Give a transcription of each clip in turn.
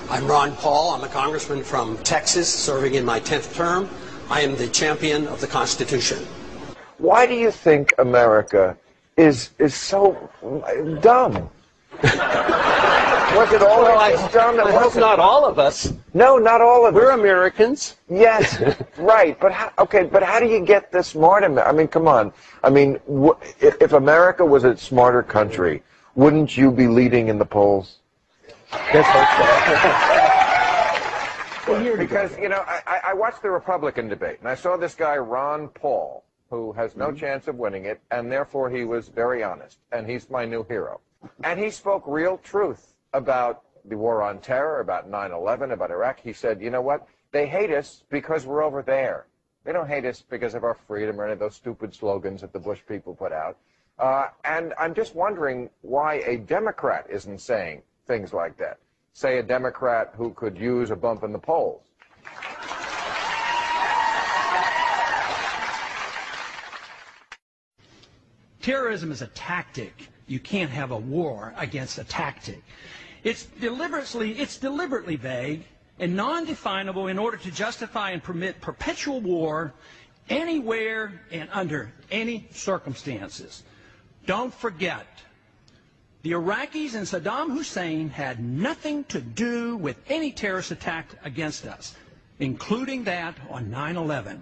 I'm Ron Paul. I'm a congressman from Texas, serving in my 10th term. I am the champion of the Constitution. Why do you think America is so dumb? Was it always dumb? I hope not all of us. No, not all of us. We're Americans. Yes, right. But how do you get this smart? I mean, come on. I mean, if America was a smarter country, wouldn't you be leading in the polls? Let's hope so. Well, because, you know, I watched the Republican debate, and I saw this guy, Ron Paul, who has no chance of winning it, and therefore he was very honest, and he's my new hero. And he spoke real truth about the war on terror, about 9/11, about Iraq. He said, you know what? They hate us because we're over there. They don't hate us because of our freedom or any of those stupid slogans that the Bush people put out. And I'm just wondering why a Democrat isn't saying things like that. Say a Democrat who could use a bump in the polls. Terrorism is a tactic. You can't have a war against a tactic. It's deliberately vague and non-definable in order to justify and permit perpetual war anywhere and under any circumstances. Don't forget, the Iraqis and Saddam Hussein had nothing to do with any terrorist attack against us, including that on 9/11.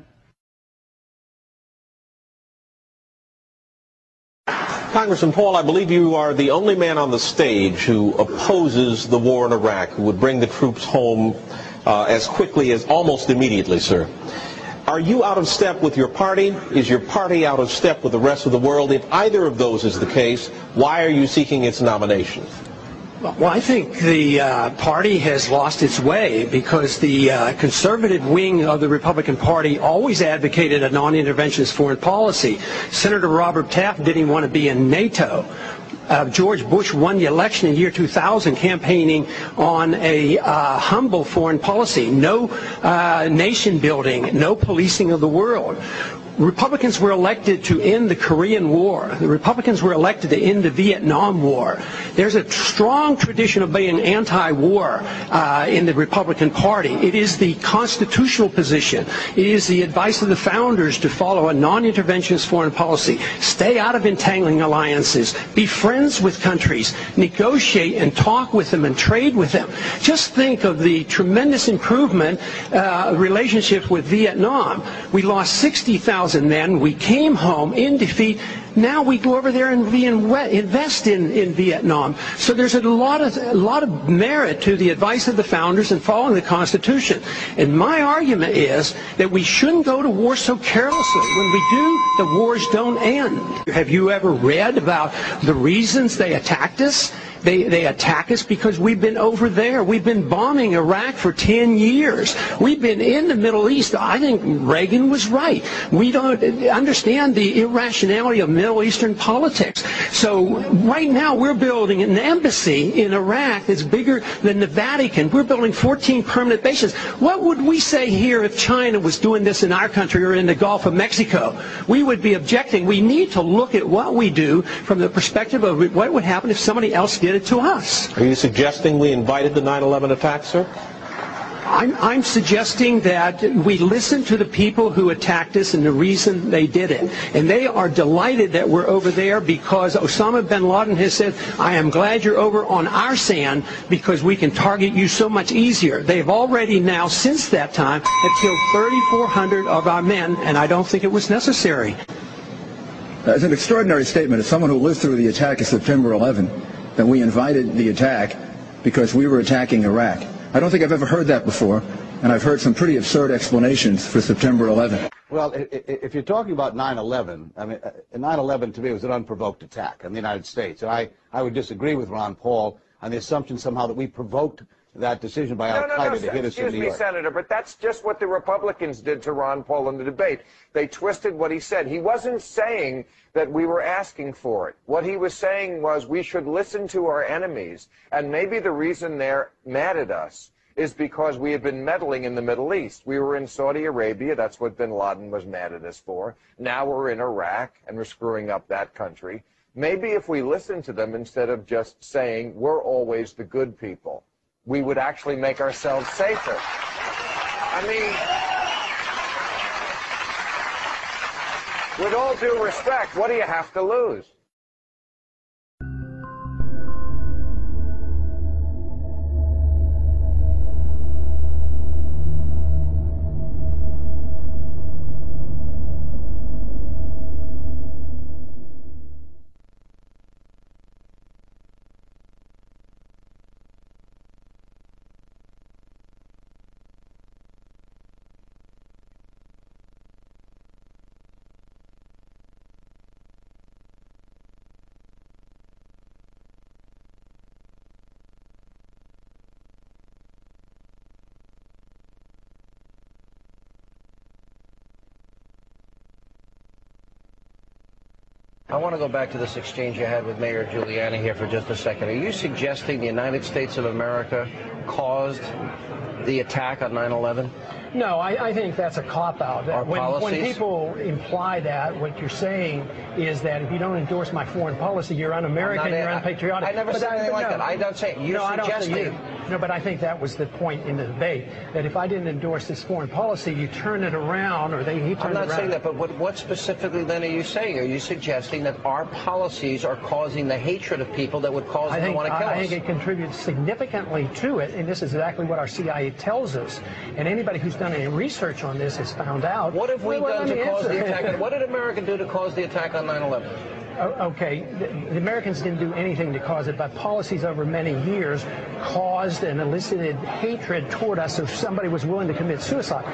Congressman Paul, I believe you are the only man on the stage who opposes the war in Iraq, who would bring the troops home as quickly as almost immediately, sir. Are you out of step with your party? Is your party out of step with the rest of the world? If either of those is the case, why are you seeking its nomination? Well, I think the party has lost its way because the conservative wing of the Republican Party always advocated a non-interventionist foreign policy. Senator Robert Taft didn't want to be in NATO. George Bush won the election in year 2000 campaigning on a humble foreign policy, no nation building, no policing of the world. Republicans were elected to end the Korean War. The Republicans were elected to end the Vietnam War. There's a strong tradition of being anti-war in the Republican Party. It is the constitutional position. It is the advice of the founders to follow a non-interventionist foreign policy. Stay out of entangling alliances. Be friends with countries. Negotiate and talk with them and trade with them. Just think of the tremendous improvement relationships with Vietnam. We lost 60,000 men. We came home in defeat. Now we go over there and invest in Vietnam. So there's a lot of merit to the advice of the founders and following the Constitution. And my argument is that we shouldn't go to war so carelessly. When we do, the wars don't end. Have you ever read about the reasons they attacked us? They attack us because we've been over there. We've been bombing Iraq for 10 years. We've been in the Middle East. I think Reagan was right. We don't understand the irrationality of Middle Eastern politics. So right now we're building an embassy in Iraq that's bigger than the Vatican. We're building 14 permanent bases. What would we say here if China was doing this in our country or in the Gulf of Mexico? We would be objecting. We need to look at what we do from the perspective of what would happen if somebody else did it to us. Are you suggesting we invited the 9/11 attack, sir? I'm suggesting that we listen to the people who attacked us and the reason they did it. And they are delighted that we're over there because Osama bin Laden has said, I am glad you're over on our sand because we can target you so much easier. They've already now, since that time, have killed 3,400 of our men, and I don't think it was necessary. It's an extraordinary statement. As someone who lived through the attack of September 11, that we invited the attack because we were attacking Iraq. I don't think I've ever heard that before, and I've heard some pretty absurd explanations for September 11. Well, if you're talking about 9/11, I mean, 9/11 to me was an unprovoked attack on the United States. And I would disagree with Ron Paul on the assumption somehow that we provoked that decision by Al-Qaeda to hit us in New York. Excuse me, Senator, but that's just what the Republicans did to Ron Paul in the debate. They twisted what he said. He wasn't saying that we were asking for it. What he was saying was we should listen to our enemies, and maybe the reason they're mad at us is because we have been meddling in the Middle East. We were in Saudi Arabia. That's what bin Laden was mad at us for. Now we're in Iraq, and we're screwing up that country. Maybe if we listen to them instead of just saying we're always the good people, we would actually make ourselves safer. I mean, with all due respect, what do you have to lose? I want to go back to this exchange you had with Mayor Giuliani here for just a second. Are you suggesting the United States of America caused the attack on 9/11? No, I think that's a cop-out. When people imply that, what you're saying is that if you don't endorse my foreign policy, you're un-American, you're unpatriotic. I never said anything like that. I don't say it. You're suggesting. No, but I think that was the point in the debate, that if I didn't endorse this foreign policy, you turn it around, or he turned it around. I'm not saying that, but what specifically then are you saying? Are you suggesting that our policies are causing the hatred of people that would cause them to want to kill us? I think it contributes significantly to it, and this is exactly what our CIA tells us. And anybody who's done any research on this has found out. What have we done to cause the attack? What did America do to cause the attack on 9/11? Okay, the Americans didn't do anything to cause it, but policies over many years caused and elicited hatred toward us if somebody was willing to commit suicide.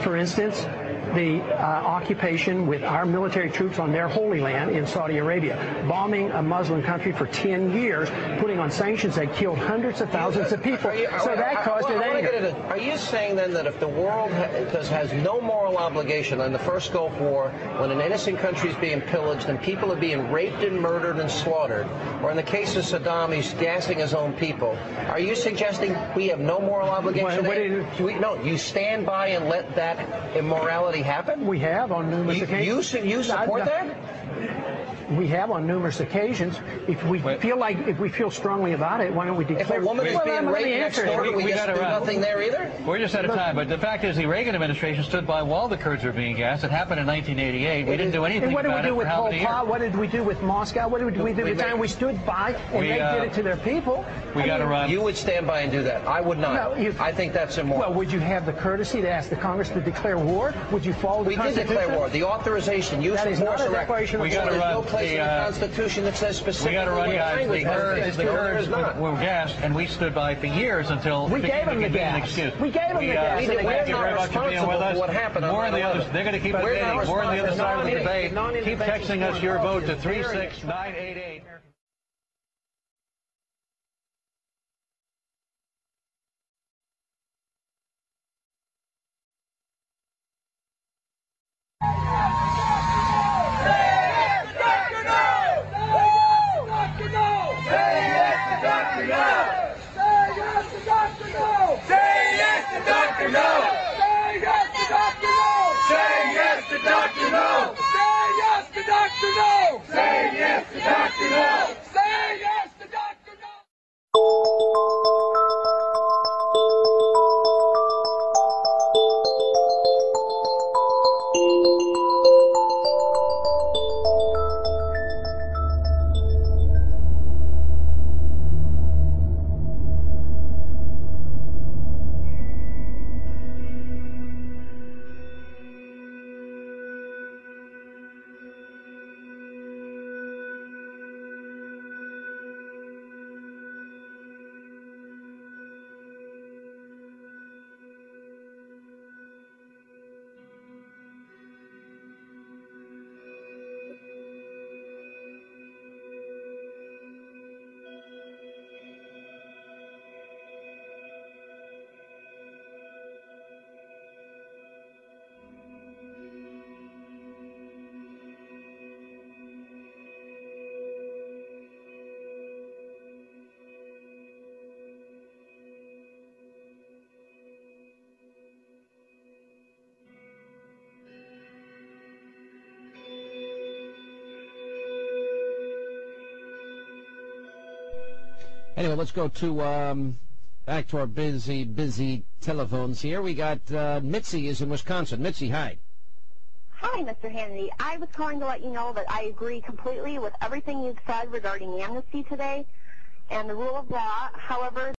For instance, the occupation with our military troops on their holy land in Saudi Arabia, bombing a Muslim country for 10 years, putting on sanctions that killed hundreds of thousands of people. So that caused an anger. Are you saying then that if the world has no moral obligation in the first Gulf War, when an innocent country is being pillaged and people are being raped and murdered and slaughtered, or in the case of Saddam, he's gassing his own people, are you suggesting we have no moral obligation? No, you stand by and let that immorality happen? We have on numerous occasions. You support that? We have on numerous occasions. If we feel strongly about it, why don't we declare? If a woman is being raped next door, we just do nothing there either? We're just out of time, but the fact is the Reagan administration stood by while the Kurds were being gassed. It happened in 1988. We didn't do anything about it. What did we do with Pol Pot? What did we do with Moscow? What did we do with the time we stood by and they did it to their people? We got to run. You would stand by and do that. I would not. No, I think that's immoral. Well, would you have the courtesy to ask the Congress to declare war? Would you follow the Constitution? We did declare war. The authorization, use of force, declaration of war. There's no place in the Constitution that says specifically. We got to run, guys. The Kurds were gassed, and we stood by for years until we gave them the gas. We gave them the gas. Thank you very much for being with us. What happened? More on the other. They're going to keep debating. More on the other side of the debate. Keep texting us your vote to 36988. Anyway, let's go to Back to our busy telephones here. We got Mitzi is in Wisconsin. Mitzi, hi. Hi, Mr. Hannity. I was calling to let you know that I agree completely with everything you've said regarding amnesty today and the rule of law. However,